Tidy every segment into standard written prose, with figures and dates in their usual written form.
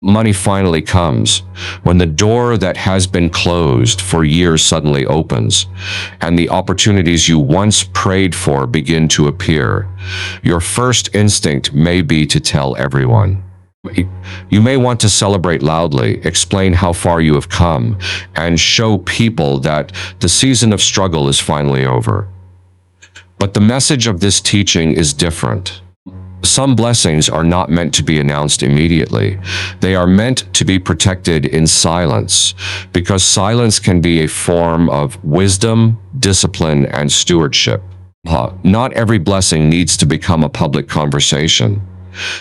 Money finally comes when the door that has been closed for years suddenly opens, and the opportunities you once prayed for begin to appear. Your first instinct may be to tell everyone. You may want to celebrate loudly, explain how far you have come, and show people that the season of struggle is finally over. But the message of this teaching is different. Some blessings are not meant to be announced immediately. They are meant to be protected in silence, because silence can be a form of wisdom, discipline, and stewardship. Not every blessing needs to become a public conversation.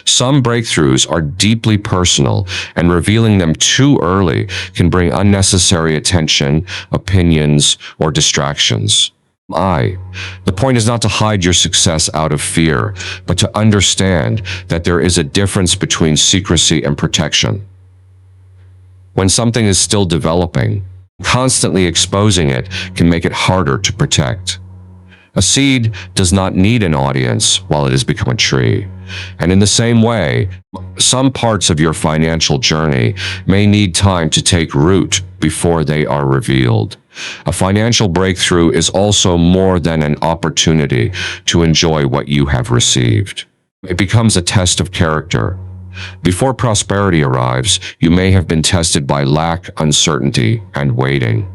Some breakthroughs are deeply personal, and revealing them too early can bring unnecessary attention, opinions, or distractions. The point is not to hide your success out of fear, but to understand that there is a difference between secrecy and protection. When something is still developing, constantly exposing it can make it harder to protect. A seed does not need an audience while it has become a tree. And in the same way, some parts of your financial journey may need time to take root before they are revealed. A financial breakthrough is also more than an opportunity to enjoy what you have received. It becomes a test of character. Before prosperity arrives, you may have been tested by lack, uncertainty, and waiting.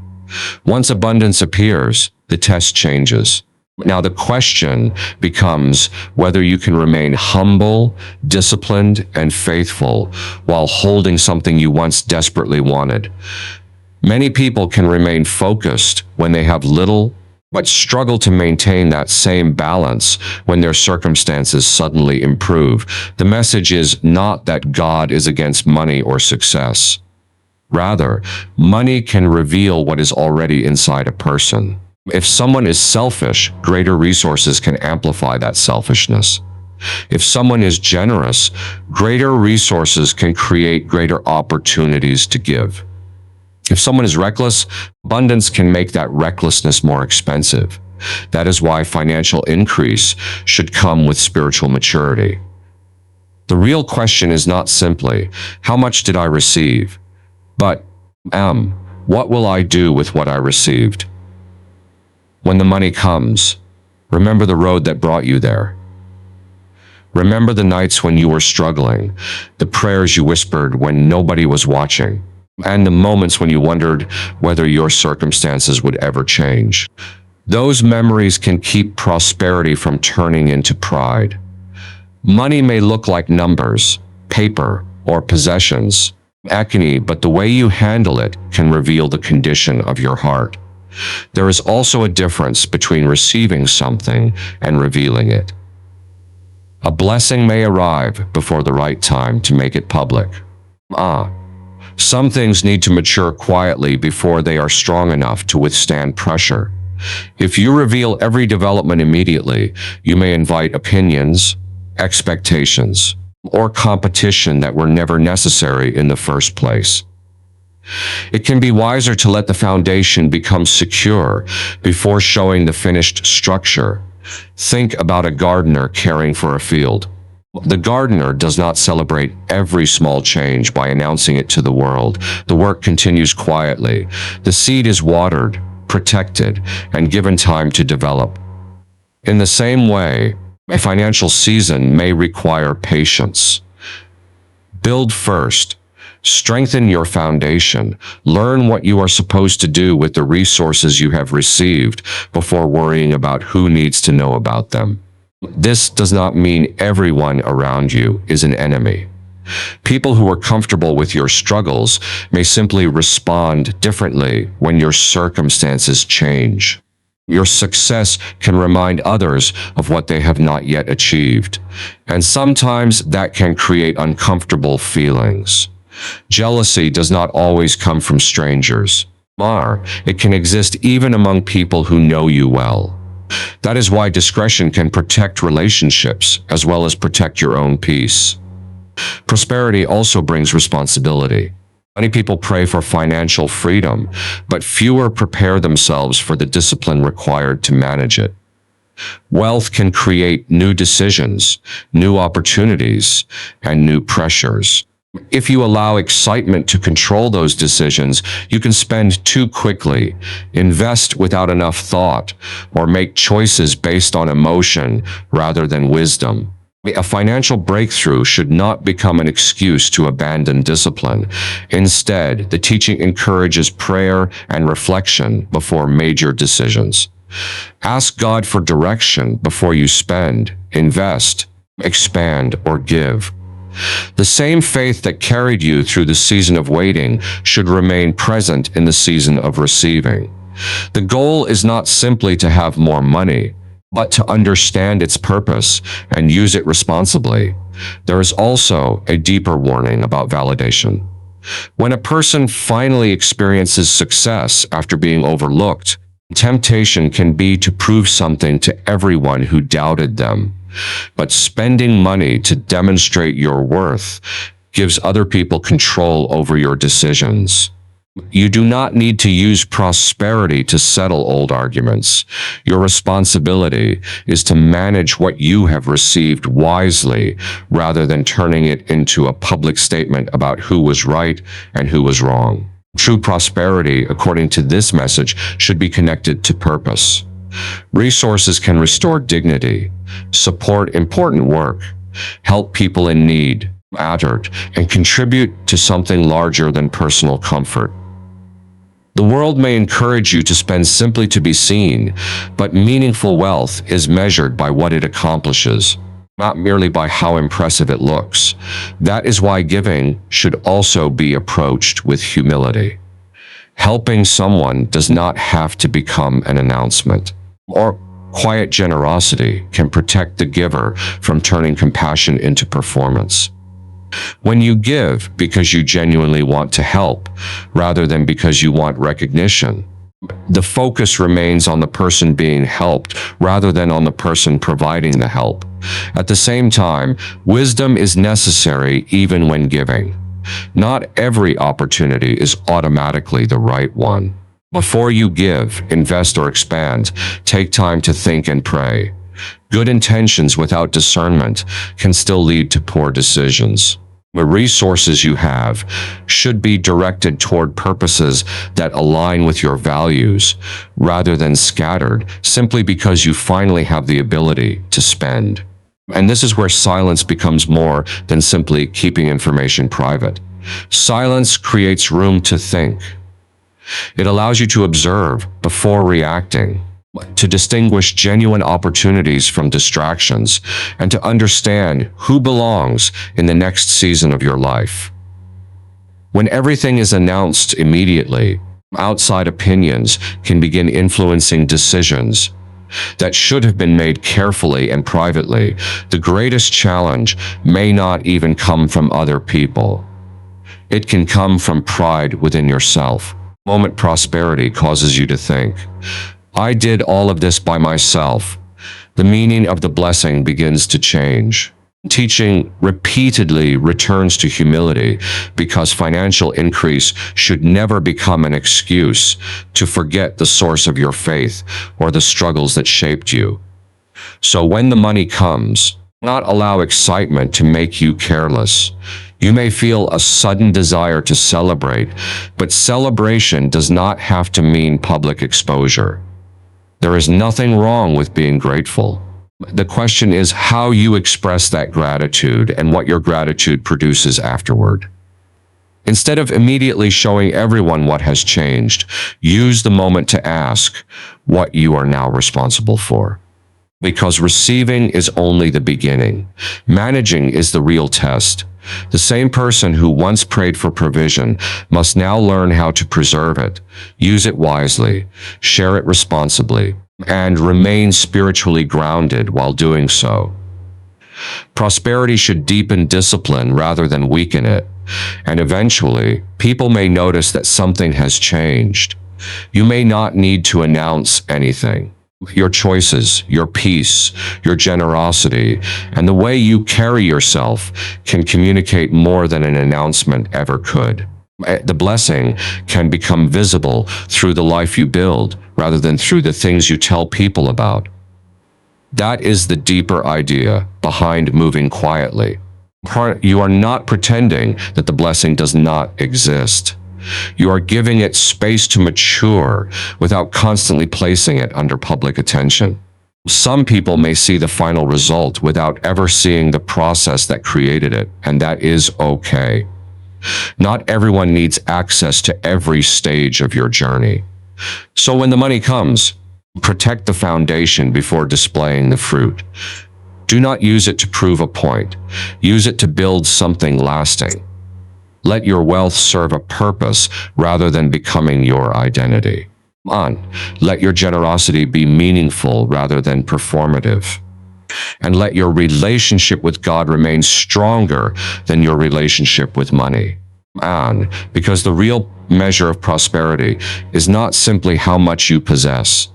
Once abundance appears, the test changes. Now the question becomes whether you can remain humble, disciplined, and faithful while holding something you once desperately wanted. Many people can remain focused when they have little, but struggle to maintain that same balance when their circumstances suddenly improve. The message is not that God is against money or success. Rather, money can reveal what is already inside a person. If someone is selfish, greater resources can amplify that selfishness. If someone is generous, greater resources can create greater opportunities to give. If someone is reckless, abundance can make that recklessness more expensive. That is why financial increase should come with spiritual maturity. The real question is not simply, how much did I receive? But, what will I do with what I received? When the money comes, remember the road that brought you there. Remember the nights when you were struggling, the prayers you whispered when nobody was watching, and the moments when you wondered whether your circumstances would ever change. Those memories can keep prosperity from turning into pride. Money may look like numbers, paper, or possessions, but the way you handle it can reveal the condition of your heart. There is also a difference between receiving something and revealing it. A blessing may arrive before the right time to make it public. Some things need to mature quietly before they are strong enough to withstand pressure. If you reveal every development immediately, you may invite opinions, expectations, or competition that were never necessary in the first place. It can be wiser to let the foundation become secure before showing the finished structure. Think about a gardener caring for a field. The gardener does not celebrate every small change by announcing it to the world. The work continues quietly. The seed is watered, protected, and given time to develop. In the same way, a financial season may require patience. Build first. Strengthen your foundation. Learn what you are supposed to do with the resources you have received before worrying about who needs to know about them. This does not mean everyone around you is an enemy. People who are comfortable with your struggles may simply respond differently when your circumstances change. Your success can remind others of what they have not yet achieved, and sometimes that can create uncomfortable feelings. Jealousy does not always come from strangers. It can exist even among people who know you well. That is why discretion can protect relationships as well as protect your own peace. Prosperity also brings responsibility. Many people pray for financial freedom, but fewer prepare themselves for the discipline required to manage it. Wealth can create new decisions, new opportunities, and new pressures. If you allow excitement to control those decisions, you can spend too quickly, invest without enough thought, or make choices based on emotion rather than wisdom. A financial breakthrough should not become an excuse to abandon discipline. Instead, the teaching encourages prayer and reflection before major decisions. Ask God for direction before you spend, invest, expand, or give. The same faith that carried you through the season of waiting should remain present in the season of receiving. The goal is not simply to have more money, but to understand its purpose and use it responsibly. There is also a deeper warning about validation. When a person finally experiences success after being overlooked, temptation can be to prove something to everyone who doubted them. But spending money to demonstrate your worth gives other people control over your decisions. You do not need to use prosperity to settle old arguments. Your responsibility is to manage what you have received wisely rather than turning it into a public statement about who was right and who was wrong. True prosperity, according to this message, should be connected to purpose. Resources can restore dignity, support important work, help people in need, and contribute to something larger than personal comfort. The world may encourage you to spend simply to be seen, but meaningful wealth is measured by what it accomplishes, not merely by how impressive it looks. That is why giving should also be approached with humility. Helping someone does not have to become an announcement. Or quiet generosity can protect the giver from turning compassion into performance. When you give because you genuinely want to help, rather than because you want recognition, the focus remains on the person being helped rather than on the person providing the help. At the same time, wisdom is necessary even when giving. Not every opportunity is automatically the right one. Before you give, invest, or expand, take time to think and pray. Good intentions without discernment can still lead to poor decisions. The resources you have should be directed toward purposes that align with your values, rather than scattered simply because you finally have the ability to spend. And this is where silence becomes more than simply keeping information private. Silence creates room to think. It allows you to observe before reacting, to distinguish genuine opportunities from distractions, and to understand who belongs in the next season of your life. When everything is announced immediately, outside opinions can begin influencing decisions that should have been made carefully and privately. The greatest challenge may not even come from other people. It can come from pride within yourself. Moment prosperity causes you to think, I did all of this by myself. The meaning of the blessing begins to change. Teaching repeatedly returns to humility because financial increase should never become an excuse to forget the source of your faith or the struggles that shaped you. So when the money comes, do not allow excitement to make you careless. You may feel a sudden desire to celebrate, but celebration does not have to mean public exposure. There is nothing wrong with being grateful. The question is how you express that gratitude and what your gratitude produces afterward. Instead of immediately showing everyone what has changed, use the moment to ask what you are now responsible for. Because receiving is only the beginning. Managing is the real test. The same person who once prayed for provision must now learn how to preserve it, use it wisely, share it responsibly, and remain spiritually grounded while doing so. Prosperity should deepen discipline rather than weaken it, and eventually, people may notice that something has changed. You may not need to announce anything. Your choices, your peace, your generosity, and the way you carry yourself can communicate more than an announcement ever could. The blessing can become visible through the life you build rather than through the things you tell people about. That is the deeper idea behind moving quietly. You are not pretending that the blessing does not exist. You are giving it space to mature without constantly placing it under public attention. Some people may see the final result without ever seeing the process that created it, and that is okay. Not everyone needs access to every stage of your journey. So when the money comes, protect the foundation before displaying the fruit. Do not use it to prove a point. Use it to build something lasting. Let your wealth serve a purpose rather than becoming your identity. Let your generosity be meaningful rather than performative. And let your relationship with God remain stronger than your relationship with money. Because the real measure of prosperity is not simply how much you possess.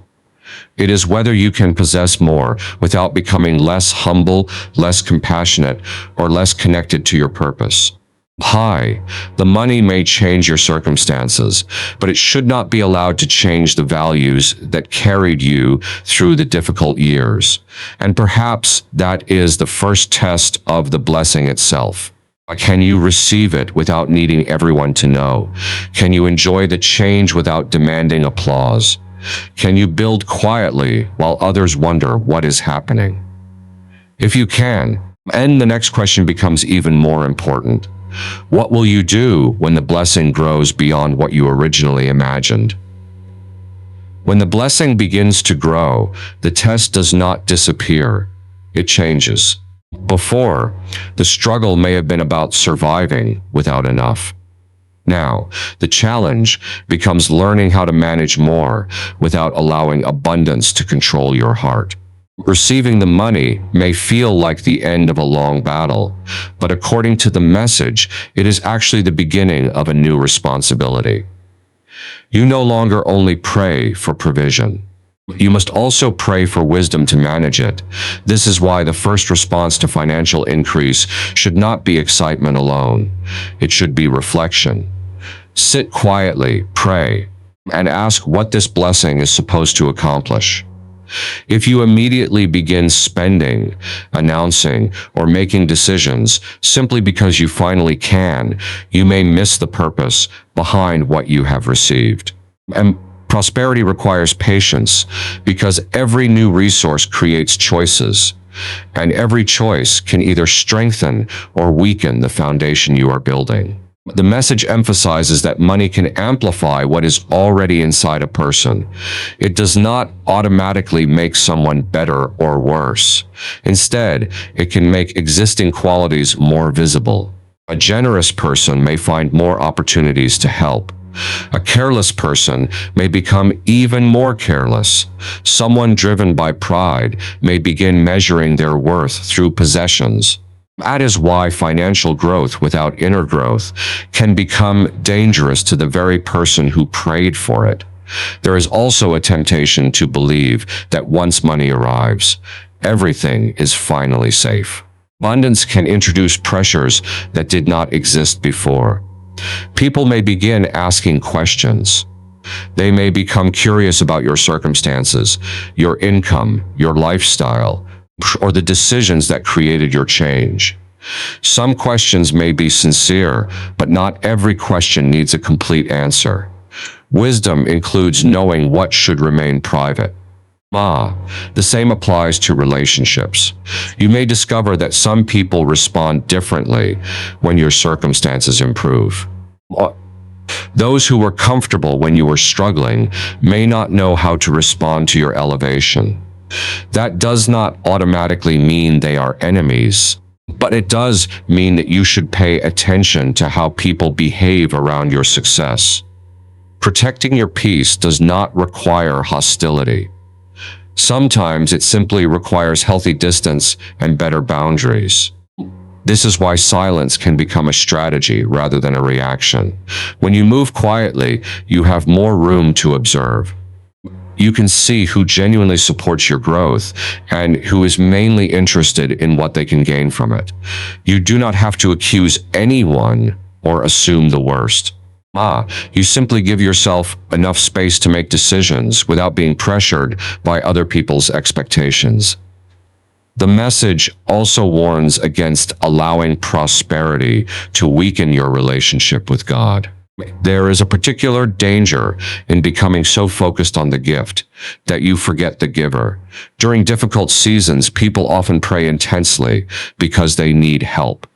It is whether you can possess more without becoming less humble, less compassionate, or less connected to your purpose. The money may change your circumstances, but it should not be allowed to change the values that carried you through the difficult years. And perhaps that is the first test of the blessing itself. Can you receive it without needing everyone to know? Can you enjoy the change without demanding applause? Can you build quietly while others wonder what is happening? If you can, and the next question becomes even more important. What will you do when the blessing grows beyond what you originally imagined? When the blessing begins to grow, the test does not disappear. It changes. Before, the struggle may have been about surviving without enough. Now, the challenge becomes learning how to manage more without allowing abundance to control your heart. Receiving the money may feel like the end of a long battle, but according to the message, it is actually the beginning of a new responsibility. You no longer only pray for provision. You must also pray for wisdom to manage it. This is why the first response to financial increase should not be excitement alone. It should be reflection. Sit quietly, pray, and ask what this blessing is supposed to accomplish. If you immediately begin spending, announcing, or making decisions simply because you finally can, you may miss the purpose behind what you have received. And prosperity requires patience because every new resource creates choices, and every choice can either strengthen or weaken the foundation you are building. The message emphasizes that money can amplify what is already inside a person. It does not automatically make someone better or worse. Instead, it can make existing qualities more visible. A generous person may find more opportunities to help. A careless person may become even more careless. Someone driven by pride may begin measuring their worth through possessions. That is why financial growth without inner growth can become dangerous to the very person who prayed for it. There is also a temptation to believe that once money arrives, everything is finally safe. Abundance can introduce pressures that did not exist before. People may begin asking questions. They may become curious about your circumstances, your income, your lifestyle, or the decisions that created your change. Some questions may be sincere, but not every question needs a complete answer. Wisdom includes knowing what should remain private. The same applies to relationships. You may discover that some people respond differently when your circumstances improve. Those who were comfortable when you were struggling may not know how to respond to your elevation. That does not automatically mean they are enemies, but it does mean that you should pay attention to how people behave around your success. Protecting your peace does not require hostility. Sometimes it simply requires healthy distance and better boundaries. This is why silence can become a strategy rather than a reaction. When you move quietly, you have more room to observe. You can see who genuinely supports your growth and who is mainly interested in what they can gain from it. You do not have to accuse anyone or assume the worst. You simply give yourself enough space to make decisions without being pressured by other people's expectations. The message also warns against allowing prosperity to weaken your relationship with God. There is a particular danger in becoming so focused on the gift that you forget the giver. During difficult seasons, people often pray intensely because they need help.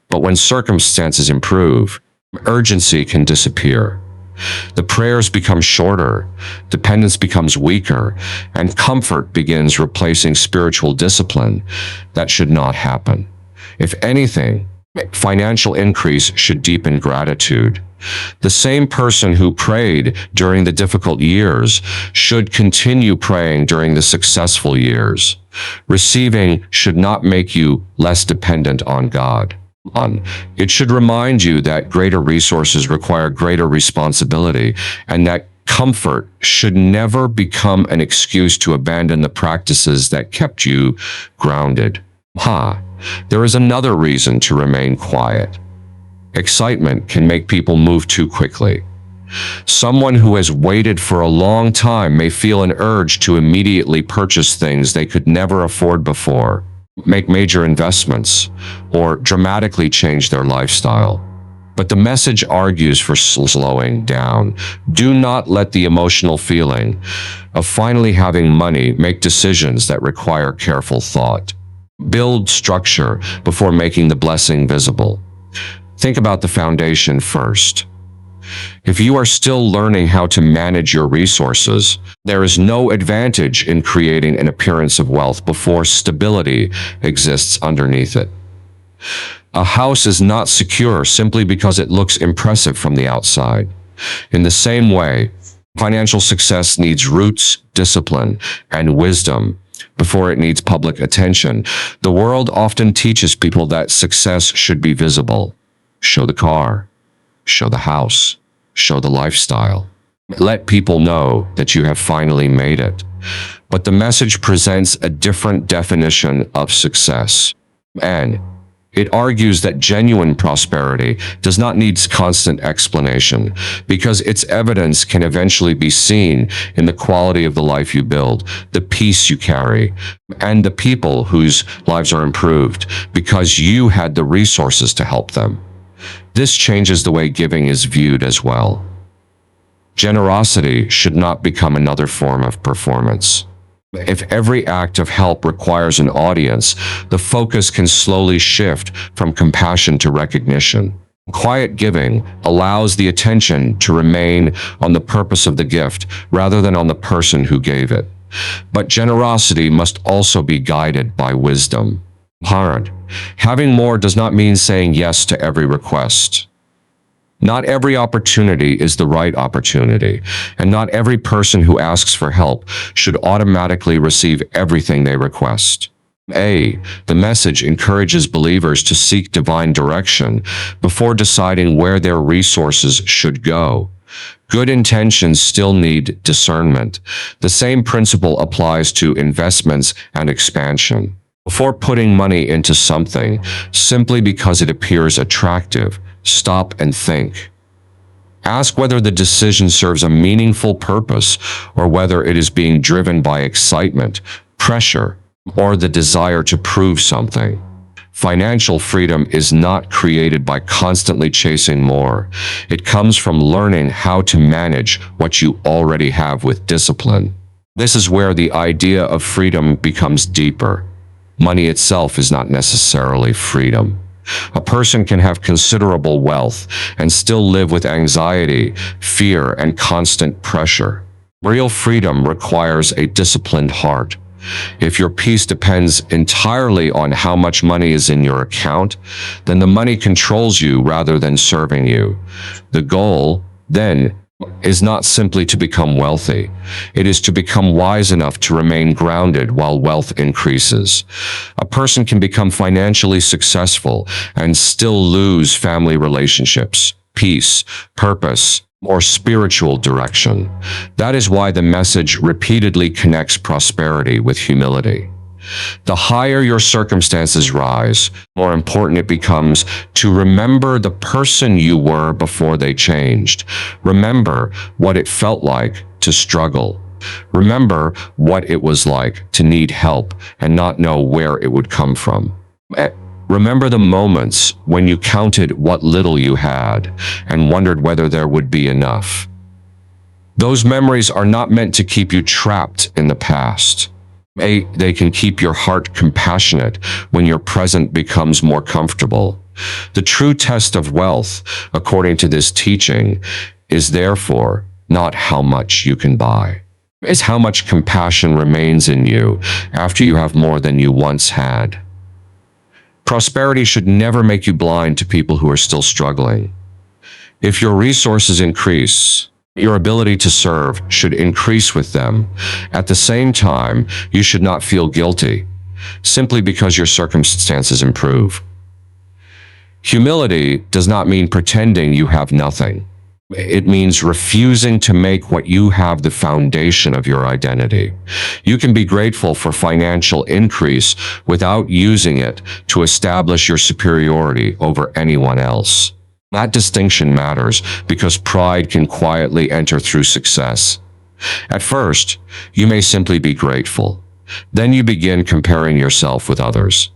But when circumstances improve, urgency can disappear. The prayers become shorter, dependence becomes weaker, and comfort begins replacing spiritual discipline. That should not happen. If anything, financial increase should deepen gratitude. The same person who prayed during the difficult years should continue praying during the successful years. Receiving should not make you less dependent on God. It should remind you that greater resources require greater responsibility, and that comfort should never become an excuse to abandon the practices that kept you grounded. There is another reason to remain quiet. Excitement can make people move too quickly. Someone who has waited for a long time may feel an urge to immediately purchase things they could never afford before, make major investments, or dramatically change their lifestyle. But the message argues for slowing down. Do not let the emotional feeling of finally having money make decisions that require careful thought. Build structure before making the blessing visible. Think about the foundation first. If you are still learning how to manage your resources, there is no advantage in creating an appearance of wealth before stability exists underneath it. A house is not secure simply because it looks impressive from the outside. In the same way, financial success needs roots, discipline, and wisdom before it needs public attention. The world often teaches people that success should be visible. Show the car, show the house, show the lifestyle. Let people know that you have finally made it. But the message presents a different definition of success. And it argues that genuine prosperity does not need constant explanation, because its evidence can eventually be seen in the quality of the life you build, the peace you carry, and the people whose lives are improved because you had the resources to help them. This changes the way giving is viewed as well. Generosity should not become another form of performance. If every act of help requires an audience, the focus can slowly shift from compassion to recognition. Quiet giving allows the attention to remain on the purpose of the gift rather than on the person who gave it. But generosity must also be guided by wisdom. Having more does not mean saying yes to every request. Not every opportunity is the right opportunity, and not every person who asks for help should automatically receive everything they request. The message encourages believers to seek divine direction before deciding where their resources should go. Good intentions still need discernment. The same principle applies to investments and expansion. Before putting money into something, simply because it appears attractive, stop and think. Ask whether the decision serves a meaningful purpose or whether it is being driven by excitement, pressure, or the desire to prove something. Financial freedom is not created by constantly chasing more. It comes from learning how to manage what you already have with discipline. This is where the idea of freedom becomes deeper. Money itself is not necessarily freedom. A person can have considerable wealth and still live with anxiety, fear, and constant pressure. Real freedom requires a disciplined heart. If your peace depends entirely on how much money is in your account, then the money controls you rather than serving you. The goal, then, is not simply to become wealthy. It is to become wise enough to remain grounded while wealth increases. A person can become financially successful and still lose family relationships, peace, purpose, or spiritual direction. That is why the message repeatedly connects prosperity with humility. The higher your circumstances rise, more important it becomes to remember the person you were before they changed. Remember what it felt like to struggle, Remember what it was like to need help and not know where it would come from. Remember the moments when you counted what little you had and wondered whether there would be enough. Those memories are not meant to keep you trapped in the past. They can keep your heart compassionate when your present becomes more comfortable. The true test of wealth, according to this teaching, is therefore not how much you can buy. It's how much compassion remains in you after you have more than you once had. Prosperity should never make you blind to people who are still struggling. If your resources increase, your ability to serve should increase with them. At the same time, you should not feel guilty, simply because your circumstances improve. Humility does not mean pretending you have nothing. It means refusing to make what you have the foundation of your identity. You can be grateful for financial increase without using it to establish your superiority over anyone else. That distinction matters because pride can quietly enter through success. At first, you may simply be grateful. Then you begin comparing yourself with others.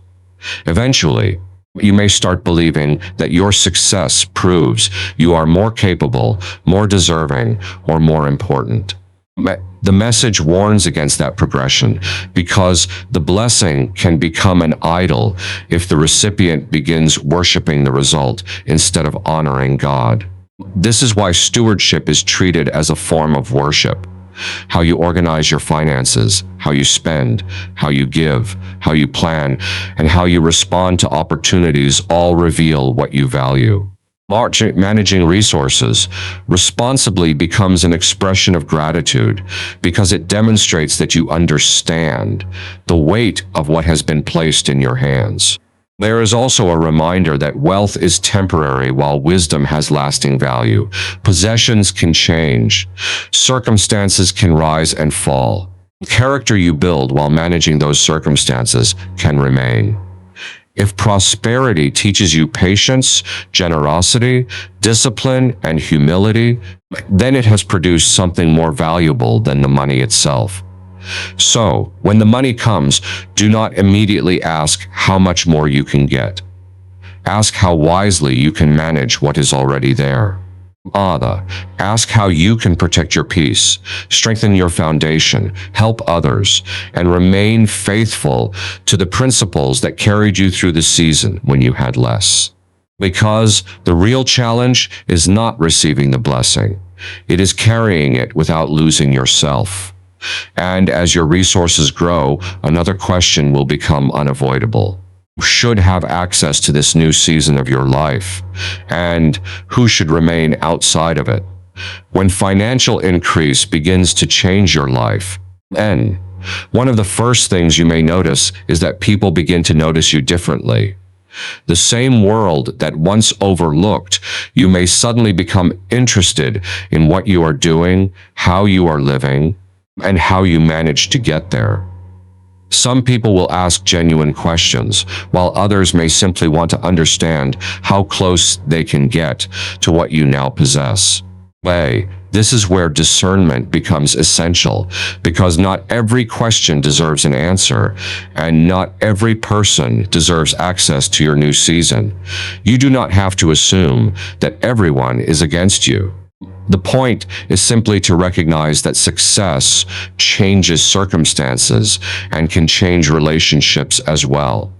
Eventually, you may start believing that your success proves you are more capable, more deserving, or more important. The message warns against that progression because the blessing can become an idol if the recipient begins worshiping the result instead of honoring God. This is why stewardship is treated as a form of worship. How you organize your finances, how you spend, how you give, how you plan, and how you respond to opportunities all reveal what you value. Managing resources responsibly becomes an expression of gratitude because it demonstrates that you understand the weight of what has been placed in your hands. There is also a reminder that wealth is temporary while wisdom has lasting value. Possessions can change. Circumstances can rise and fall. Character you build while managing those circumstances can remain. If prosperity teaches you patience, generosity, discipline, and humility, then it has produced something more valuable than the money itself. So, when the money comes, do not immediately ask how much more you can get. Ask how wisely you can manage what is already there. Ask how you can protect your peace, strengthen your foundation, help others, and remain faithful to the principles that carried you through the season when you had less. Because the real challenge is not receiving the blessing. It is carrying it without losing yourself. And as your resources grow, another question will become unavoidable. Who should have access to this new season of your life? And who should remain outside of it? When financial increase begins to change your life, then one of the first things you may notice is that people begin to notice you differently. The same world that once overlooked, you may suddenly become interested in what you are doing, how you are living, and how you manage to get there. Some people will ask genuine questions, while others may simply want to understand how close they can get to what you now possess. This is where discernment becomes essential, because not every question deserves an answer, and not every person deserves access to your new season. You do not have to assume that everyone is against you. The point is simply to recognize that success changes circumstances and can change relationships as well.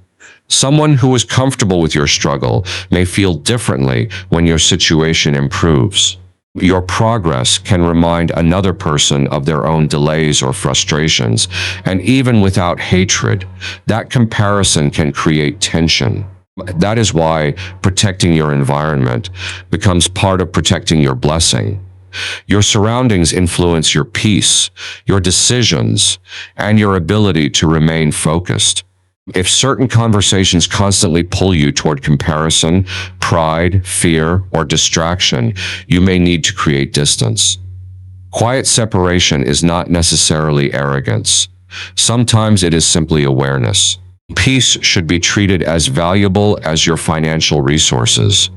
Someone who is comfortable with your struggle may feel differently when your situation improves. Your progress can remind another person of their own delays or frustrations, and even without hatred, that comparison can create tension. That is why protecting your environment becomes part of protecting your blessing. Your surroundings influence your peace, your decisions, and your ability to remain focused. If certain conversations constantly pull you toward comparison, pride, fear, or distraction, you may need to create distance. Quiet separation is not necessarily arrogance. Sometimes it is simply awareness. Peace should be treated as valuable as your financial resources.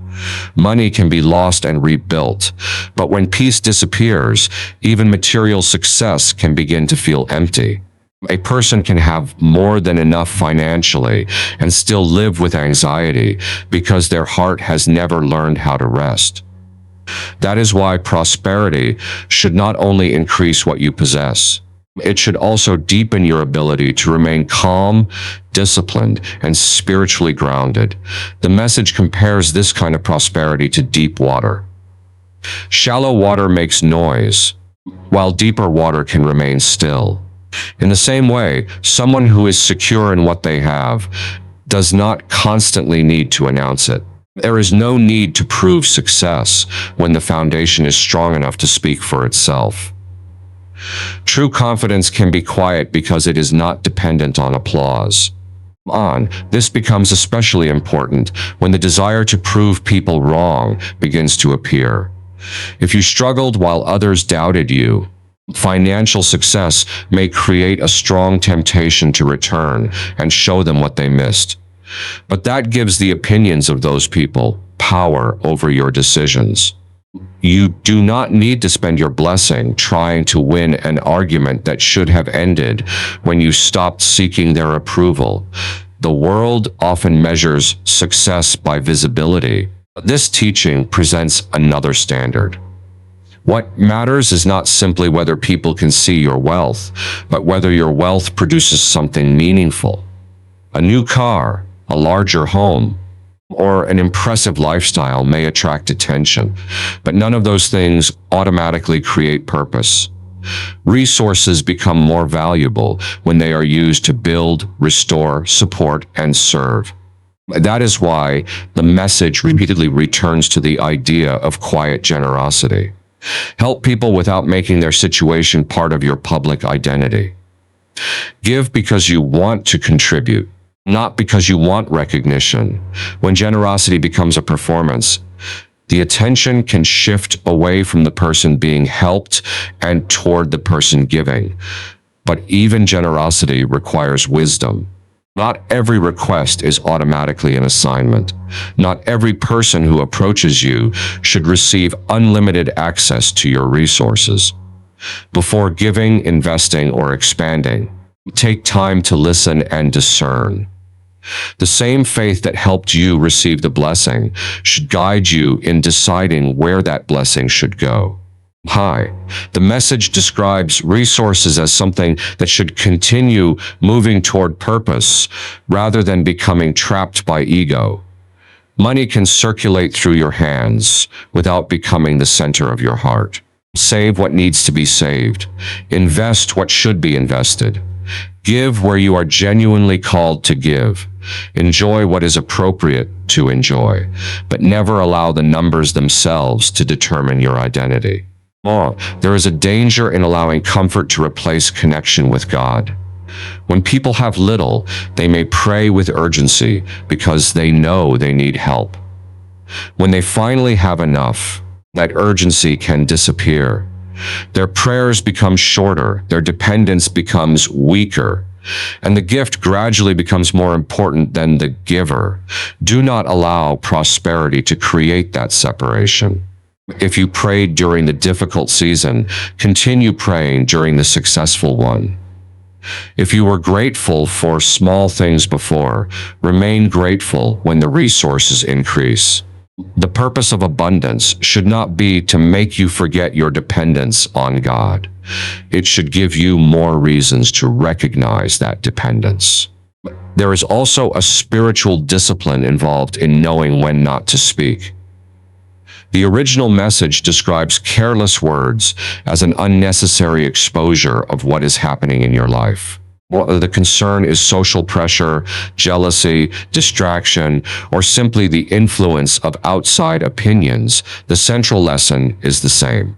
Money can be lost and rebuilt, but when peace disappears, even material success can begin to feel empty. A person can have more than enough financially and still live with anxiety because their heart has never learned how to rest. That is why prosperity should not only increase what you possess, it should also deepen your ability to remain calm, disciplined, and spiritually grounded. The message compares this kind of prosperity to deep water. Shallow water makes noise, while deeper water can remain still. In the same way, someone who is secure in what they have does not constantly need to announce it. There is no need to prove success when the foundation is strong enough to speak for itself. True confidence can be quiet because it is not dependent on applause. This becomes especially important when the desire to prove people wrong begins to appear. If you struggled while others doubted you, financial success may create a strong temptation to return and show them what they missed. But that gives the opinions of those people power over your decisions. You do not need to spend your blessing trying to win an argument that should have ended when you stopped seeking their approval. The world often measures success by visibility. This teaching presents another standard. What matters is not simply whether people can see your wealth, but whether your wealth produces something meaningful. A new car, a larger home, or an impressive lifestyle may attract attention, but none of those things automatically create purpose. Resources become more valuable when they are used to build, restore, support, and serve. That is why the message repeatedly returns to the idea of quiet generosity. Help people without making their situation part of your public identity. Give because you want to contribute, not because you want recognition. When generosity becomes a performance, the attention can shift away from the person being helped and toward the person giving. But even generosity requires wisdom. Not every request is automatically an assignment. Not every person who approaches you should receive unlimited access to your resources. Before giving, investing, or expanding, take time to listen and discern. The same faith that helped you receive the blessing should guide you in deciding where that blessing should go. The message describes resources as something that should continue moving toward purpose rather than becoming trapped by ego. Money can circulate through your hands without becoming the center of your heart. Save what needs to be saved. Invest what should be invested. Give where you are genuinely called to give. Enjoy what is appropriate to enjoy, but never allow the numbers themselves to determine your identity. There is a danger in allowing comfort to replace connection with God. When people have little, they may pray with urgency because they know they need help. When they finally have enough, that urgency can disappear. Their prayers become shorter, their dependence becomes weaker, and the gift gradually becomes more important than the giver. Do not allow prosperity to create that separation. If you prayed during the difficult season, continue praying during the successful one. If you were grateful for small things before, remain grateful when the resources increase. The purpose of abundance should not be to make you forget your dependence on God. It should give you more reasons to recognize that dependence. There is also a spiritual discipline involved in knowing when not to speak. The original message describes careless words as an unnecessary exposure of what is happening in your life. Whether the concern is social pressure, jealousy, distraction, or simply the influence of outside opinions, the central lesson is the same.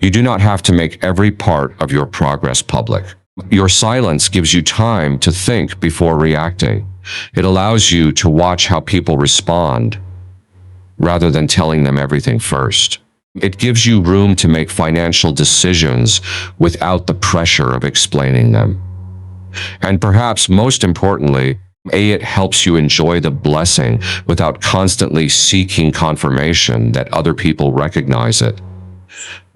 You do not have to make every part of your progress public. Your silence gives you time to think before reacting. It allows you to watch how people respond, rather than telling them everything first. It gives you room to make financial decisions without the pressure of explaining them. And perhaps most importantly, It helps you enjoy the blessing without constantly seeking confirmation that other people recognize it.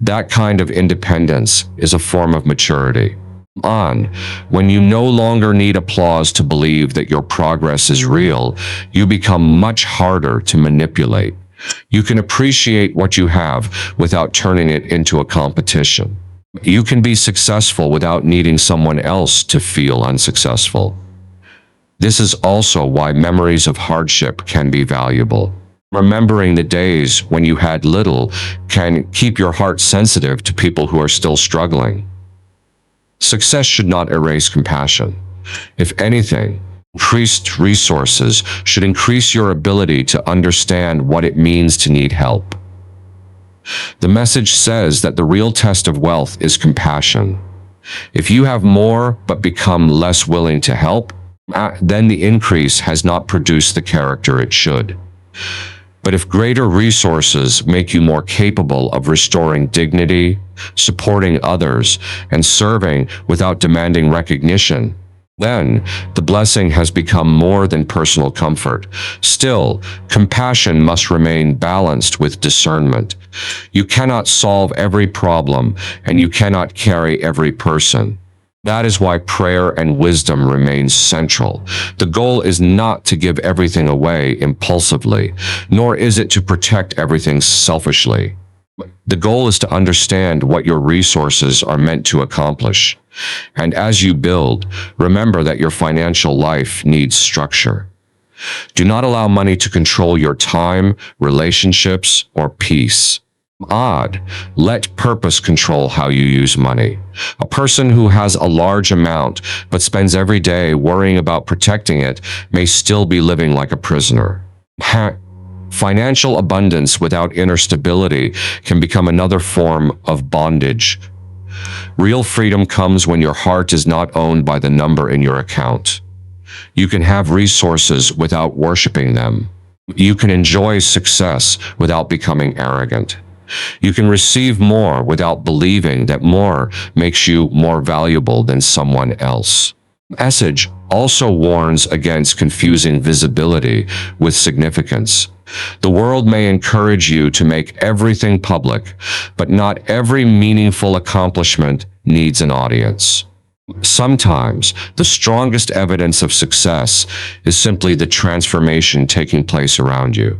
That kind of independence is a form of maturity. When you no longer need applause to believe that your progress is real, you become much harder to manipulate. You can appreciate what you have without turning it into a competition. You can be successful without needing someone else to feel unsuccessful. This is also why memories of hardship can be valuable. Remembering the days when you had little can keep your heart sensitive to people who are still struggling. Success should not erase compassion. If anything, increased resources should increase your ability to understand what it means to need help. The message says that the real test of wealth is compassion. If you have more but become less willing to help, then the increase has not produced the character it should. But if greater resources make you more capable of restoring dignity, supporting others, and serving without demanding recognition, then the blessing has become more than personal comfort. Still, compassion must remain balanced with discernment. You cannot solve every problem, and you cannot carry every person. That is why prayer and wisdom remain central. The goal is not to give everything away impulsively, nor is it to protect everything selfishly. The goal is to understand what your resources are meant to accomplish. And as you build, remember that your financial life needs structure. Do not allow money to control your time, relationships, or peace. Let purpose control how you use money. A person who has a large amount but spends every day worrying about protecting it may still be living like a prisoner. Financial abundance without inner stability can become another form of bondage. Real freedom comes when your heart is not owned by the number in your account. You can have resources without worshiping them. You can enjoy success without becoming arrogant. You can receive more without believing that more makes you more valuable than someone else. Message also warns against confusing visibility with significance. The world may encourage you to make everything public, but not every meaningful accomplishment needs an audience. Sometimes, the strongest evidence of success is simply the transformation taking place around you.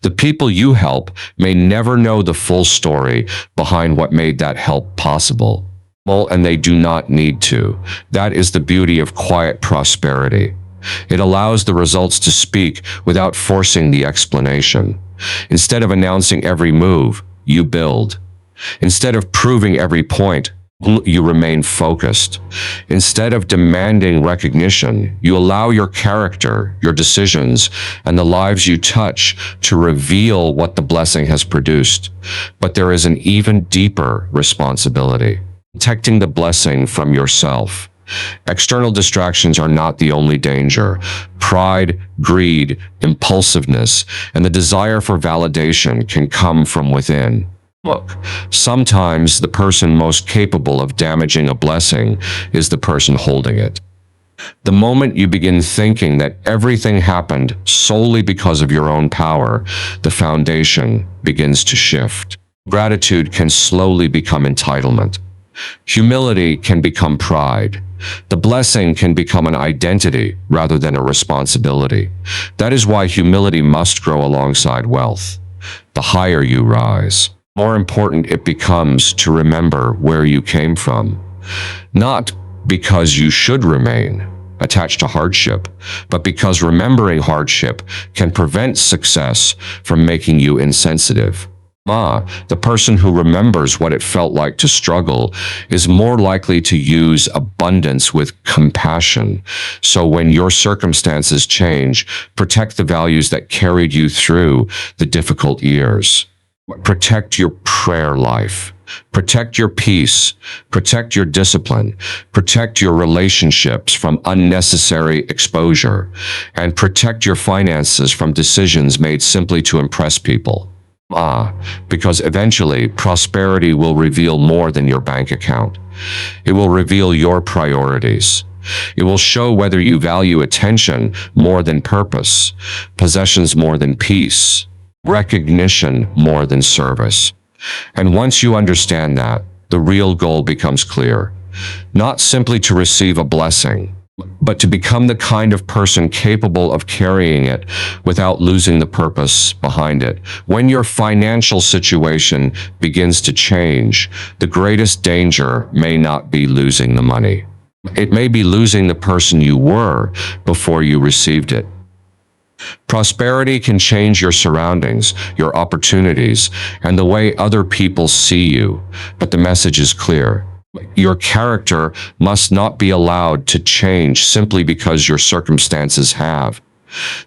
The people you help may never know the full story behind what made that help possible. And they do not need to. That is the beauty of quiet prosperity. It allows the results to speak without forcing the explanation. Instead of announcing every move, you build. Instead of proving every point, you remain focused. Instead of demanding recognition, you allow your character, your decisions, and the lives you touch to reveal what the blessing has produced. But there is an even deeper responsibility: protecting the blessing from yourself. External distractions are not the only danger. Pride, greed, impulsiveness, and the desire for validation can come from within. Sometimes the person most capable of damaging a blessing is the person holding it. The moment you begin thinking that everything happened solely because of your own power, the foundation begins to shift. Gratitude can slowly become entitlement. Humility can become pride. The blessing can become an identity rather than a responsibility. That is why humility must grow alongside wealth. The higher you rise, more important it becomes to remember where you came from. Not because you should remain attached to hardship, but because remembering hardship can prevent success from making you insensitive. The person who remembers what it felt like to struggle is more likely to use abundance with compassion. So when your circumstances change, protect the values that carried you through the difficult years. Protect your prayer life. Protect your peace. Protect your discipline. Protect your relationships from unnecessary exposure. And protect your finances from decisions made simply to impress people. Because eventually prosperity will reveal more than your bank account. It will reveal your priorities. It will show whether you value attention more than purpose, possessions more than peace, recognition more than service. And once you understand that, the real goal becomes clear. Not simply to receive a blessing, but to become the kind of person capable of carrying it without losing the purpose behind it. When your financial situation begins to change, the greatest danger may not be losing the money. It may be losing the person you were before you received it. Prosperity can change your surroundings, your opportunities, and the way other people see you, but the message is clear. Your character must not be allowed to change simply because your circumstances have.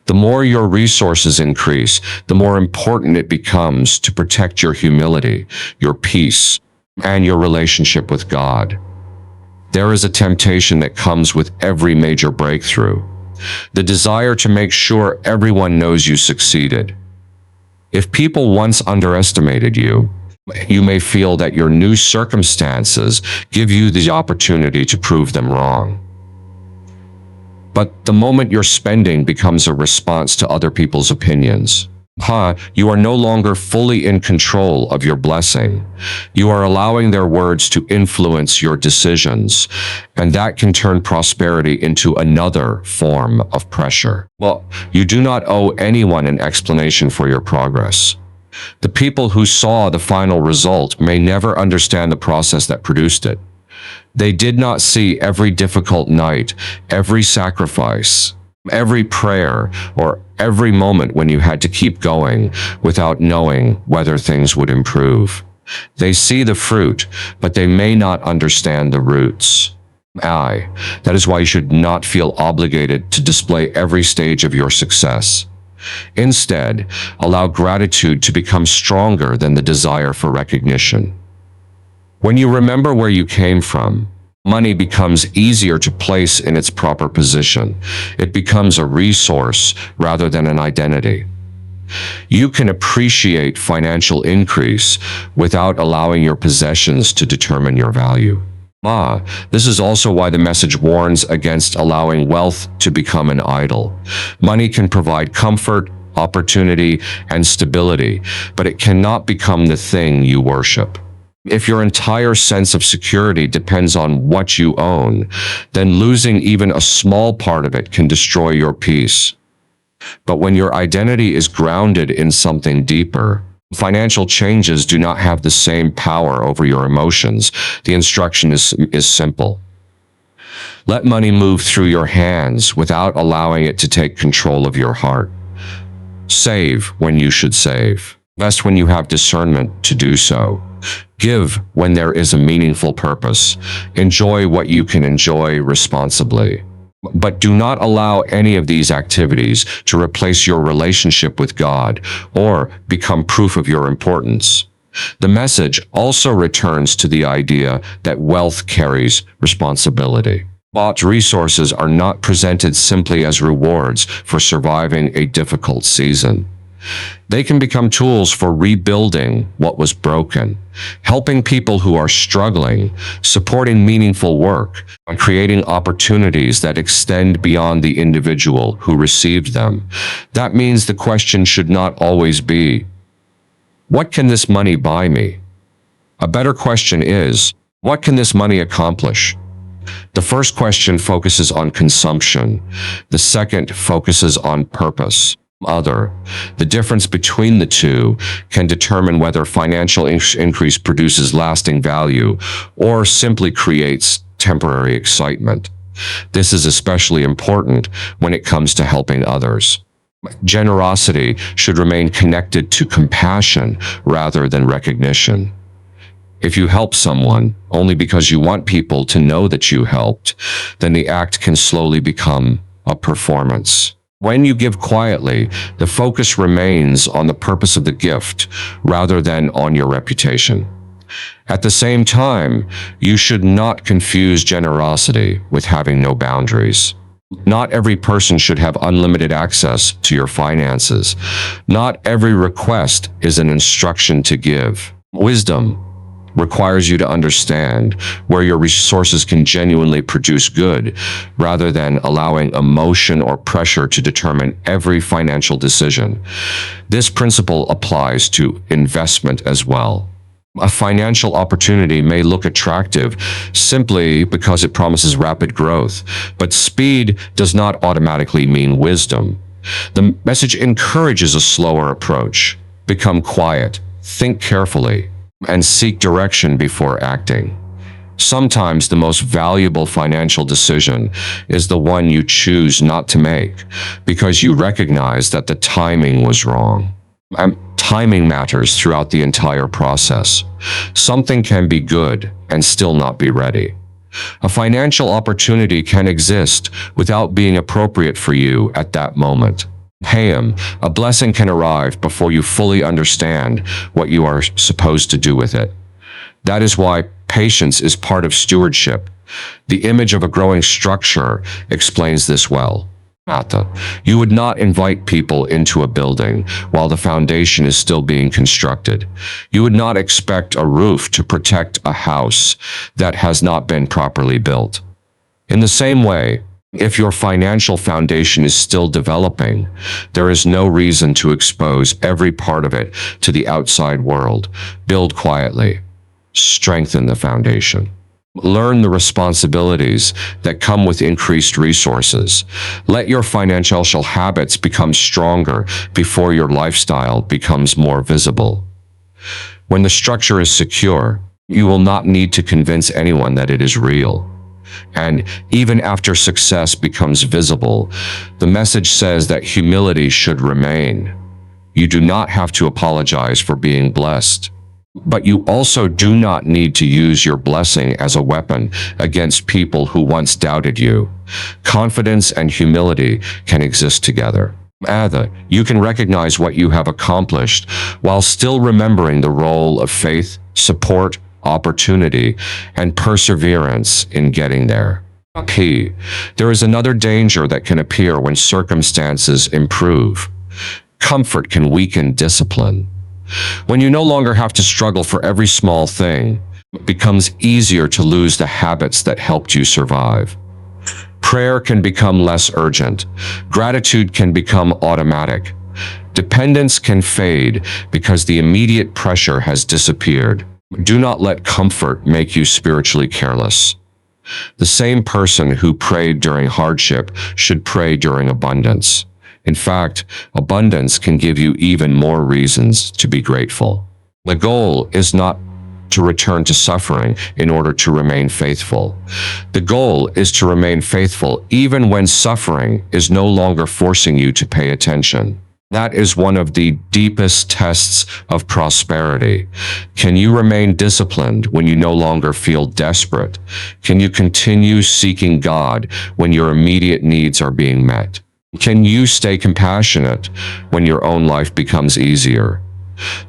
The more your resources increase, the more important it becomes to protect your humility, your peace, and your relationship with God. There is a temptation that comes with every major breakthrough. The desire to make sure everyone knows you succeeded. If people once underestimated you, you may feel that your new circumstances give you the opportunity to prove them wrong. But the moment your spending becomes a response to other people's opinions, you are no longer fully in control of your blessing. You are allowing their words to influence your decisions, and that can turn prosperity into another form of pressure. Well, you do not owe anyone an explanation for your progress. The people who saw the final result may never understand the process that produced it. They did not see every difficult night, every sacrifice, every prayer, or every moment when you had to keep going without knowing whether things would improve. They see the fruit, but they may not understand the roots. That is why you should not feel obligated to display every stage of your success. Instead, allow gratitude to become stronger than the desire for recognition. When you remember where you came from, money becomes easier to place in its proper position. It becomes a resource rather than an identity. You can appreciate financial increase without allowing your possessions to determine your value. This is also why the message warns against allowing wealth to become an idol. Money can provide comfort, opportunity, and stability, but it cannot become the thing you worship. If your entire sense of security depends on what you own, then losing even a small part of it can destroy your peace. But when your identity is grounded in something deeper, financial changes do not have the same power over your emotions. The instruction is simple. Let money move through your hands without allowing it to take control of your heart. Save when you should save. Invest when you have discernment to do so. Give when there is a meaningful purpose. Enjoy what you can enjoy responsibly. But do not allow any of these activities to replace your relationship with God or become proof of your importance. The message also returns to the idea that wealth carries responsibility. Bought resources are not presented simply as rewards for surviving a difficult season. They can become tools for rebuilding what was broken, helping people who are struggling, supporting meaningful work, and creating opportunities that extend beyond the individual who received them. That means the question should not always be, what can this money buy me? A better question is, what can this money accomplish? The first question focuses on consumption. The second focuses on purpose. The difference between the two can determine whether financial increase produces lasting value or simply creates temporary excitement. This is especially important when it comes to helping others. Generosity should remain connected to compassion rather than recognition. If you help someone only because you want people to know that you helped, then the act can slowly become a performance. When you give quietly, the focus remains on the purpose of the gift rather than on your reputation. At the same time, you should not confuse generosity with having no boundaries. Not every person should have unlimited access to your finances. Not every request is an instruction to give. Wisdom, requires you to understand where your resources can genuinely produce good, rather than allowing emotion or pressure to determine every financial decision. This principle applies to investment as well. A financial opportunity may look attractive simply because it promises rapid growth, but speed does not automatically mean wisdom. The message encourages a slower approach. Become quiet, think carefully, and seek direction before acting. Sometimes the most valuable financial decision is the one you choose not to make because you recognize that the timing was wrong. Timing matters throughout the entire process. Something can be good and still not be ready. A financial opportunity can exist without being appropriate for you at that moment. A blessing can arrive before you fully understand what you are supposed to do with it. That is why patience is part of stewardship. The image of a growing structure explains this well. You would not invite people into a building while the foundation is still being constructed. You would not expect a roof to protect a house that has not been properly built. In the same way, if your financial foundation is still developing, there is no reason to expose every part of it to the outside world. Build quietly. Strengthen the foundation. Learn the responsibilities that come with increased resources. Let your financial habits become stronger before your lifestyle becomes more visible. When the structure is secure, you will not need to convince anyone that it is real. And even after success becomes visible, the message says that humility should remain. You do not have to apologize for being blessed. But you also do not need to use your blessing as a weapon against people who once doubted you. Confidence and humility can exist together. You can recognize what you have accomplished while still remembering the role of faith, support, opportunity, and perseverance in getting there. There is another danger that can appear when circumstances improve. Comfort can weaken discipline. When you no longer have to struggle for every small thing, it becomes easier to lose the habits that helped you survive. Prayer can become less urgent. Gratitude can become automatic. Dependence can fade because the immediate pressure has disappeared. Do not let comfort make you spiritually careless. The same person who prayed during hardship should pray during abundance. In fact, abundance can give you even more reasons to be grateful. The goal is not to return to suffering in order to remain faithful. The goal is to remain faithful even when suffering is no longer forcing you to pay attention. That is one of the deepest tests of prosperity. Can you remain disciplined when you no longer feel desperate? Can you continue seeking God when your immediate needs are being met? Can you stay compassionate when your own life becomes easier?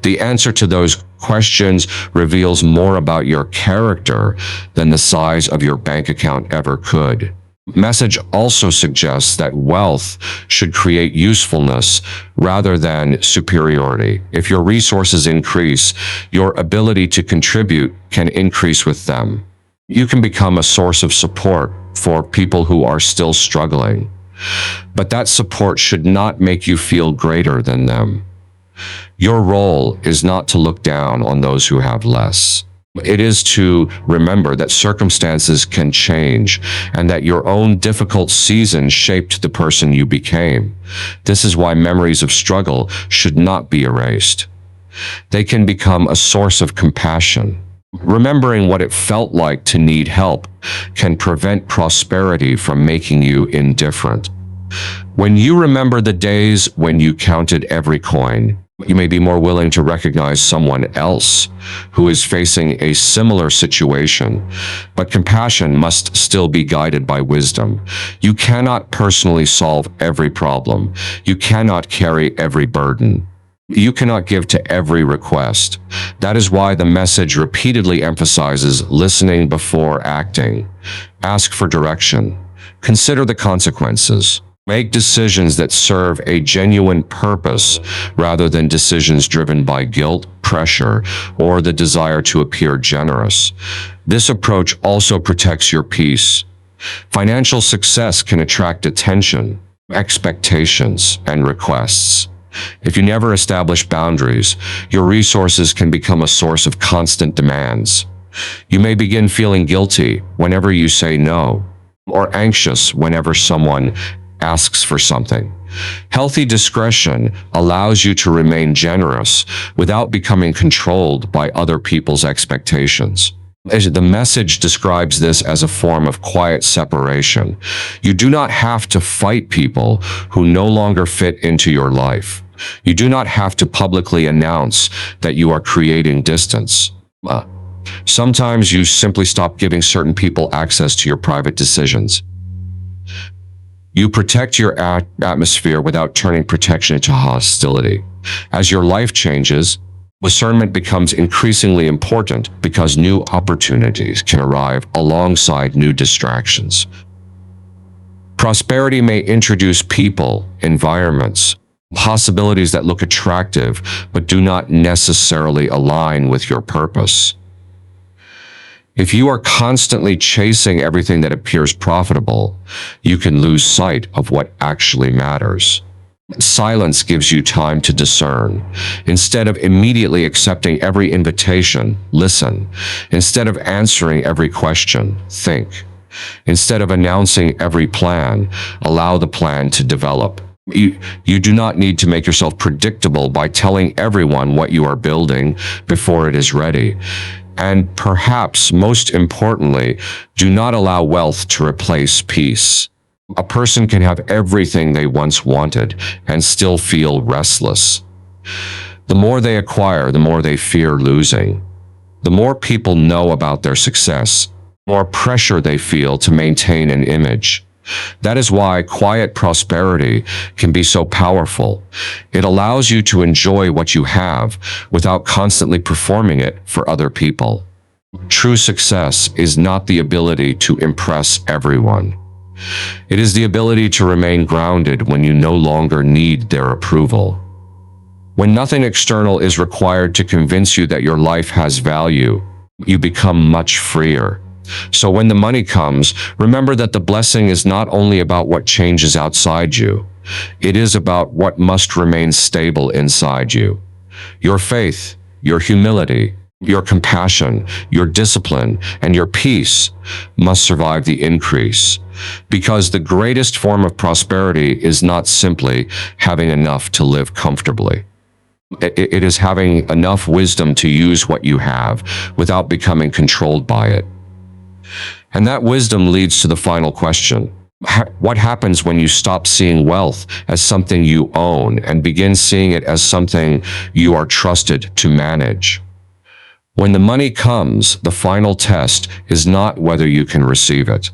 The answer to those questions reveals more about your character than the size of your bank account ever could. Message also suggests that wealth should create usefulness rather than superiority. If your resources increase, your ability to contribute can increase with them. You can become a source of support for people who are still struggling. But that support should not make you feel greater than them. Your role is not to look down on those who have less. It is to remember that circumstances can change and that your own difficult season shaped the person you became. This is why memories of struggle should not be erased. They can become a source of compassion. Remembering what it felt like to need help can prevent prosperity from making you indifferent. When you remember the days when you counted every coin, you may be more willing to recognize someone else who is facing a similar situation, but compassion must still be guided by wisdom. You cannot personally solve every problem. You cannot carry every burden. You cannot give to every request. That is why the message repeatedly emphasizes listening before acting. Ask for direction. Consider the consequences. Make decisions that serve a genuine purpose rather than decisions driven by guilt, pressure, or the desire to appear generous. This approach also protects your peace. Financial success can attract attention, expectations, and requests. If you never establish boundaries, your resources can become a source of constant demands. You may begin feeling guilty whenever you say no, or anxious whenever someone asks for something. Healthy discretion allows you to remain generous without becoming controlled by other people's expectations. The message describes this as a form of quiet separation. You do not have to fight people who no longer fit into your life. You do not have to publicly announce that you are creating distance. Sometimes you simply stop giving certain people access to your private decisions. You protect your atmosphere without turning protection into hostility. As your life changes, discernment becomes increasingly important because new opportunities can arrive alongside new distractions. Prosperity may introduce people, environments, possibilities that look attractive but do not necessarily align with your purpose. If you are constantly chasing everything that appears profitable, you can lose sight of what actually matters. Silence gives you time to discern. Instead of immediately accepting every invitation, listen. Instead of answering every question, think. Instead of announcing every plan, allow the plan to develop. You do not need to make yourself predictable by telling everyone what you are building before it is ready. And perhaps most importantly, do not allow wealth to replace peace. A person can have everything they once wanted and still feel restless. The more they acquire, the more they fear losing. The more people know about their success, the more pressure they feel to maintain an image. That is why quiet prosperity can be so powerful. It allows you to enjoy what you have without constantly performing it for other people. True success is not the ability to impress everyone. It is the ability to remain grounded when you no longer need their approval. When nothing external is required to convince you that your life has value, you become much freer. So when the money comes, remember that the blessing is not only about what changes outside you. It is about what must remain stable inside you. Your faith, your humility, your compassion, your discipline, and your peace must survive the increase. Because the greatest form of prosperity is not simply having enough to live comfortably. It is having enough wisdom to use what you have without becoming controlled by it. And that wisdom leads to the final question. What happens when you stop seeing wealth as something you own and begin seeing it as something you are trusted to manage? When the money comes, the final test is not whether you can receive it.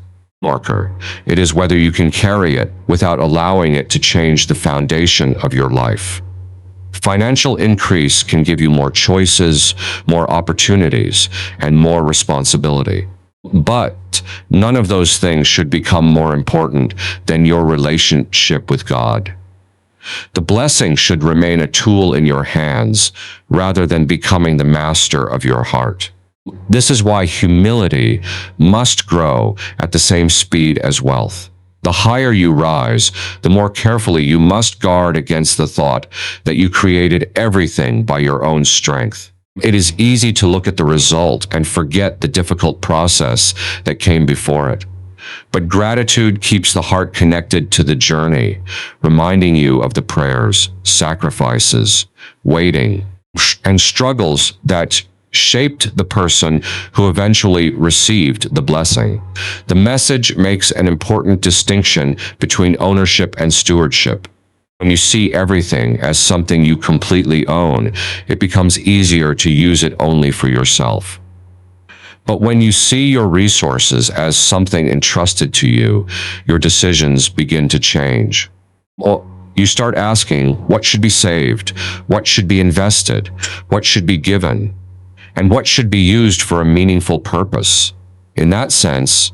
It is whether you can carry it without allowing it to change the foundation of your life. Financial increase can give you more choices, more opportunities, and more responsibility. But none of those things should become more important than your relationship with God. The blessing should remain a tool in your hands rather than becoming the master of your heart. This is why humility must grow at the same speed as wealth. The higher you rise, the more carefully you must guard against the thought that you created everything by your own strength. It is easy to look at the result and forget the difficult process that came before it. But gratitude keeps the heart connected to the journey, reminding you of the prayers, sacrifices, waiting, and struggles that shaped the person who eventually received the blessing. The message makes an important distinction between ownership and stewardship. When you see everything as something you completely own, it becomes easier to use it only for yourself. But when you see your resources as something entrusted to you, your decisions begin to change. Well, you start asking, what should be saved? What should be invested? What should be given? And what should be used for a meaningful purpose? In that sense,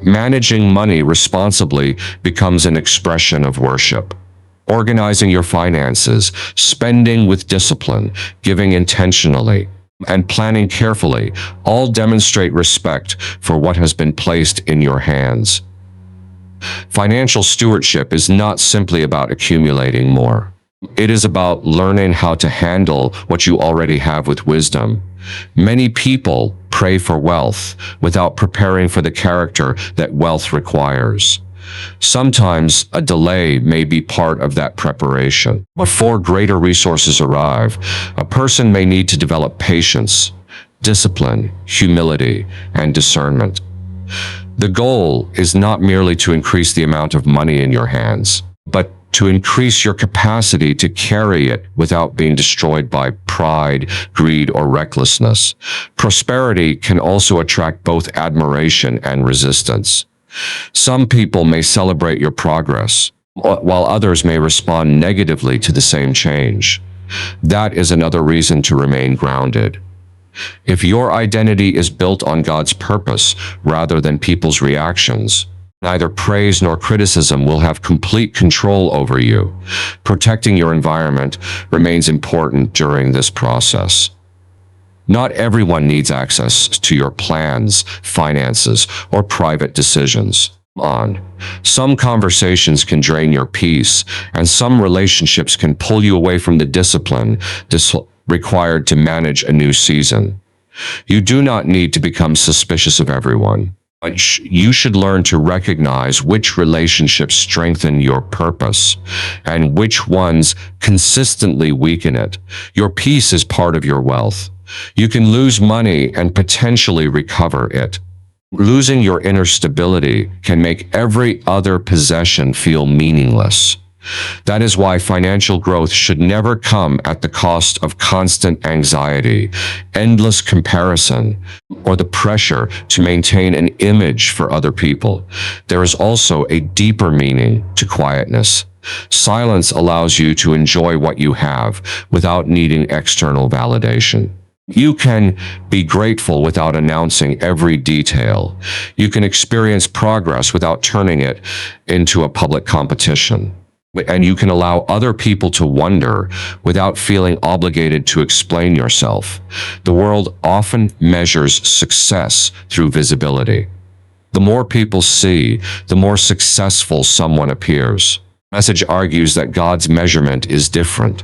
Managing money responsibly becomes an expression of worship. Organizing your finances, spending with discipline, giving intentionally, and planning carefully all demonstrate respect for what has been placed in your hands. Financial stewardship is not simply about accumulating more. It is about learning how to handle what you already have with wisdom. Many people pray for wealth without preparing for the character that wealth requires. Sometimes a delay may be part of that preparation. Before greater resources arrive, a person may need to develop patience, discipline, humility, and discernment. The goal is not merely to increase the amount of money in your hands, but to increase your capacity to carry it without being destroyed by pride, greed, or recklessness. Prosperity can also attract both admiration and resistance. Some people may celebrate your progress, while others may respond negatively to the same change. That is another reason to remain grounded. If your identity is built on God's purpose rather than people's reactions, neither praise nor criticism will have complete control over you. Protecting your environment remains important during this process. Not everyone needs access to your plans, finances, or private decisions. Some conversations can drain your peace, and some relationships can pull you away from the discipline required to manage a new season. You do not need to become suspicious of everyone. You should learn to recognize which relationships strengthen your purpose and which ones consistently weaken it. Your peace is part of your wealth. You can lose money and potentially recover it. Losing your inner stability can make every other possession feel meaningless. That is why financial growth should never come at the cost of constant anxiety, endless comparison, or the pressure to maintain an image for other people. There is also a deeper meaning to quietness. Silence allows you to enjoy what you have without needing external validation. You can be grateful without announcing every detail. You can experience progress without turning it into a public competition. And you can allow other people to wonder without feeling obligated to explain yourself. The world often measures success through visibility. The more people see, the more successful someone appears. The message argues that God's measurement is different.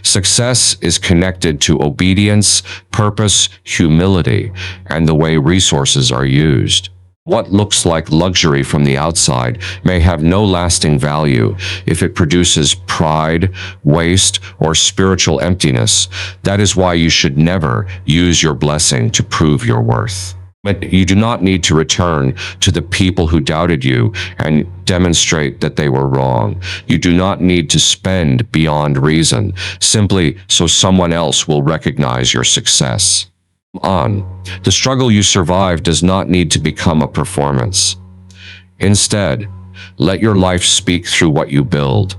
Success is connected to obedience, purpose, humility, and the way resources are used. What looks like luxury from the outside may have no lasting value if it produces pride, waste, or spiritual emptiness. That is why you should never use your blessing to prove your worth. But you do not need to return to the people who doubted you and demonstrate that they were wrong. You do not need to spend beyond reason, simply so someone else will recognize your success. The struggle you survive does not need to become a performance. Instead, let your life speak through what you build.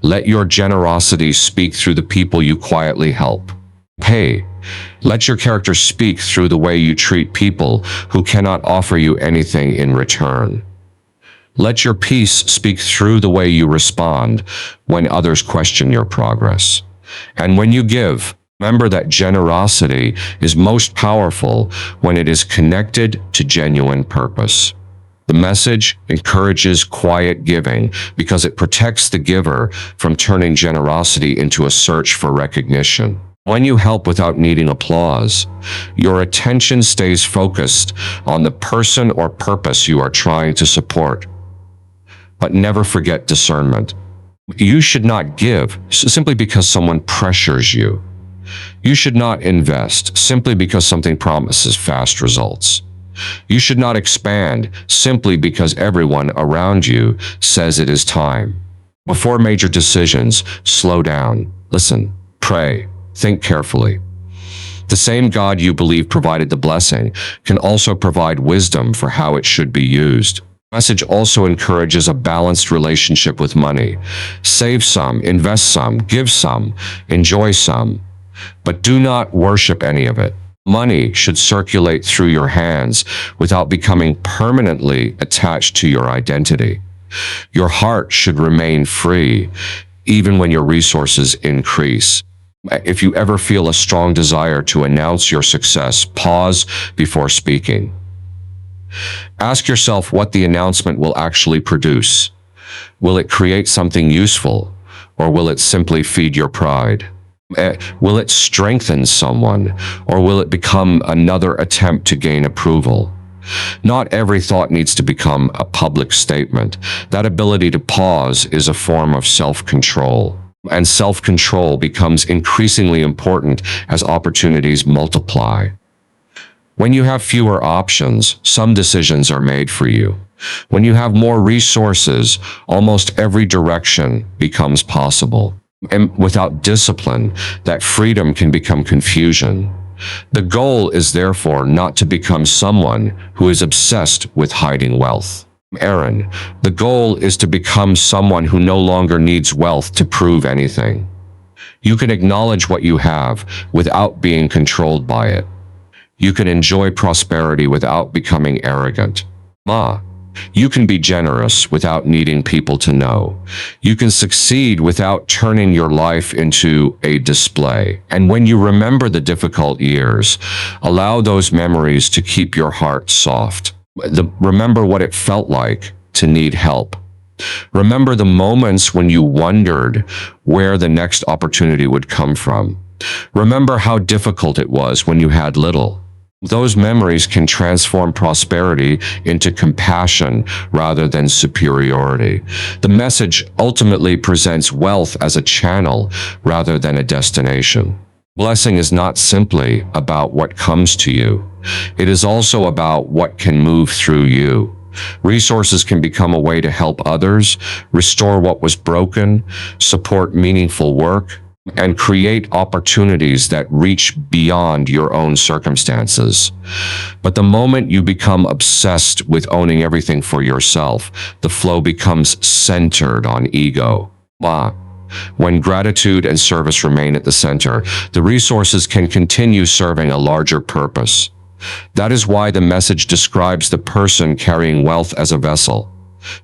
Let your generosity speak through the people you quietly help. Let your character speak through the way you treat people who cannot offer you anything in return. Let your peace speak through the way you respond when others question your progress. And when you give, remember that generosity is most powerful when it is connected to genuine purpose. The message encourages quiet giving because it protects the giver from turning generosity into a search for recognition. When you help without needing applause, your attention stays focused on the person or purpose you are trying to support. But never forget discernment. You should not give simply because someone pressures you. You should not invest simply because something promises fast results. You should not expand simply because everyone around you says it is time. Before major decisions, slow down, listen, pray, think carefully. The same God you believe provided the blessing can also provide wisdom for how it should be used. The message also encourages a balanced relationship with money. Save some, invest some, give some, enjoy some, but do not worship any of it. Money should circulate through your hands without becoming permanently attached to your identity. Your heart should remain free, even when your resources increase. If you ever feel a strong desire to announce your success, pause before speaking. Ask yourself what the announcement will actually produce. Will it create something useful, or will it simply feed your pride? Will it strengthen someone, or will it become another attempt to gain approval? Not every thought needs to become a public statement. That ability to pause is a form of self-control. And self-control becomes increasingly important as opportunities multiply. When you have fewer options, some decisions are made for you. When you have more resources, almost every direction becomes possible. And without discipline, that freedom can become confusion. The goal is therefore not to become someone who is obsessed with hiding wealth. Aaron, the goal is to become someone who no longer needs wealth to prove anything. You can acknowledge what you have without being controlled by it. You can enjoy prosperity without becoming arrogant. You can be generous without needing people to know. You can succeed without turning your life into a display. And when you remember the difficult years, allow those memories to keep your heart soft. Remember what it felt like to need help. Remember the moments when you wondered where the next opportunity would come from. Remember how difficult it was when you had little. Those memories can transform prosperity into compassion rather than superiority. The message ultimately presents wealth as a channel rather than a destination. Blessing is not simply about what comes to you. It is also about what can move through you. Resources can become a way to help others, restore what was broken, support meaningful work, and create opportunities that reach beyond your own circumstances. But the moment you become obsessed with owning everything for yourself, the flow becomes centered on ego. When gratitude and service remain at the center, the resources can continue serving a larger purpose. That is why the message describes the person carrying wealth as a vessel,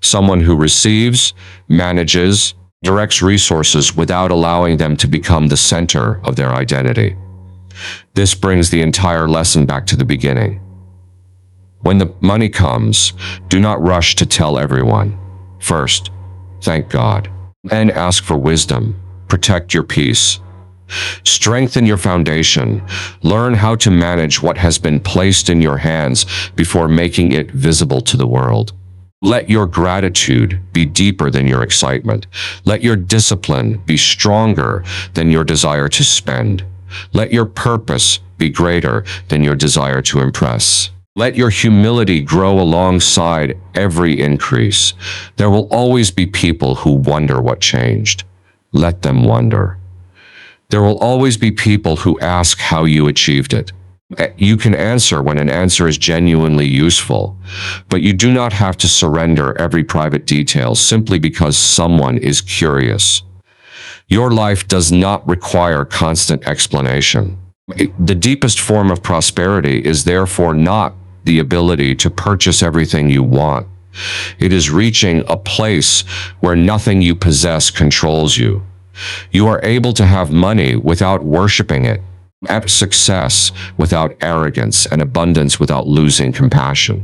someone who receives, manages, directs resources without allowing them to become the center of their identity. This brings the entire lesson back to the beginning. When the money comes, do not rush to tell everyone. First, thank God, and ask for wisdom. Protect your peace. Strengthen your foundation. Learn how to manage what has been placed in your hands before making it visible to the world. Let your gratitude be deeper than your excitement. Let your discipline be stronger than your desire to spend. Let your purpose be greater than your desire to impress. Let your humility grow alongside every increase. There will always be people who wonder what changed. Let them wonder. There will always be people who ask how you achieved it. You can answer when an answer is genuinely useful, but you do not have to surrender every private detail simply because someone is curious. Your life does not require constant explanation. The deepest form of prosperity is therefore not the ability to purchase everything you want. It is reaching a place where nothing you possess controls you. You are able to have money without worshiping it, have success without arrogance, and abundance without losing compassion.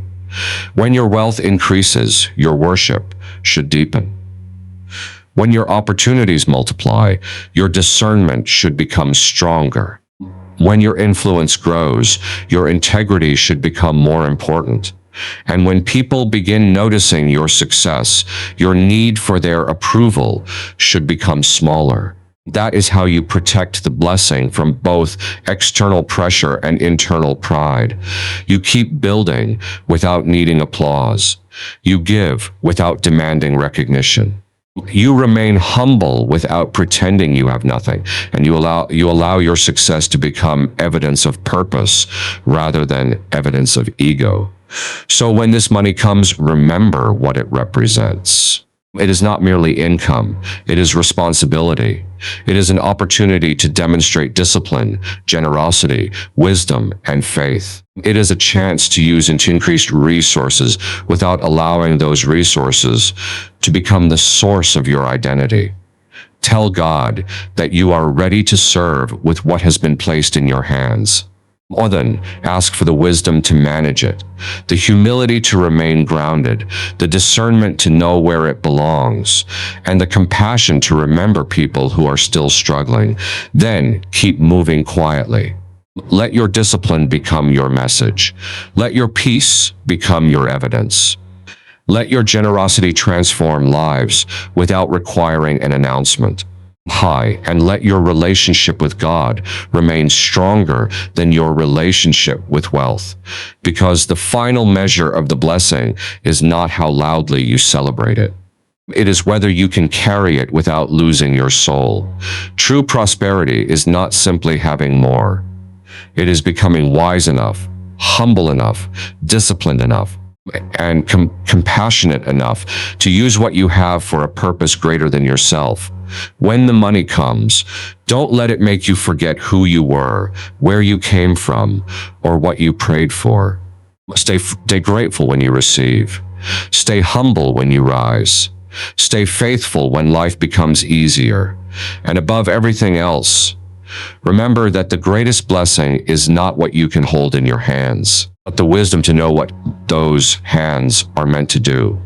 When your wealth increases, your worship should deepen. When your opportunities multiply, your discernment should become stronger. When your influence grows, your integrity should become more important. And when people begin noticing your success, your need for their approval should become smaller. That is how you protect the blessing from both external pressure and internal pride. You keep building without needing applause. You give without demanding recognition. You remain humble without pretending you have nothing, and you allow your success to become evidence of purpose rather than evidence of ego. So when this money comes, remember what it represents. It is not merely income, it is responsibility. It is an opportunity to demonstrate discipline, generosity, wisdom, and faith. It is a chance to use increased resources without allowing those resources to become the source of your identity. Tell God that you are ready to serve with what has been placed in your hands. More than ask for the wisdom to manage it, the humility to remain grounded, the discernment to know where it belongs, and the compassion to remember people who are still struggling. Then keep moving quietly. Let your discipline become your message. Let your peace become your evidence. Let your generosity transform lives without requiring an announcement. And let your relationship with God remain stronger than your relationship with wealth, because the final measure of the blessing is not how loudly you celebrate it. It is whether you can carry it without losing your soul. True prosperity is not simply having more. It is becoming wise enough, humble enough, disciplined enough, and compassionate enough to use what you have for a purpose greater than yourself. When the money comes, don't let it make you forget who you were, where you came from, or what you prayed for. Stay grateful when you receive. Stay humble when you rise. Stay faithful when life becomes easier. And above everything else, remember that the greatest blessing is not what you can hold in your hands, but the wisdom to know what those hands are meant to do.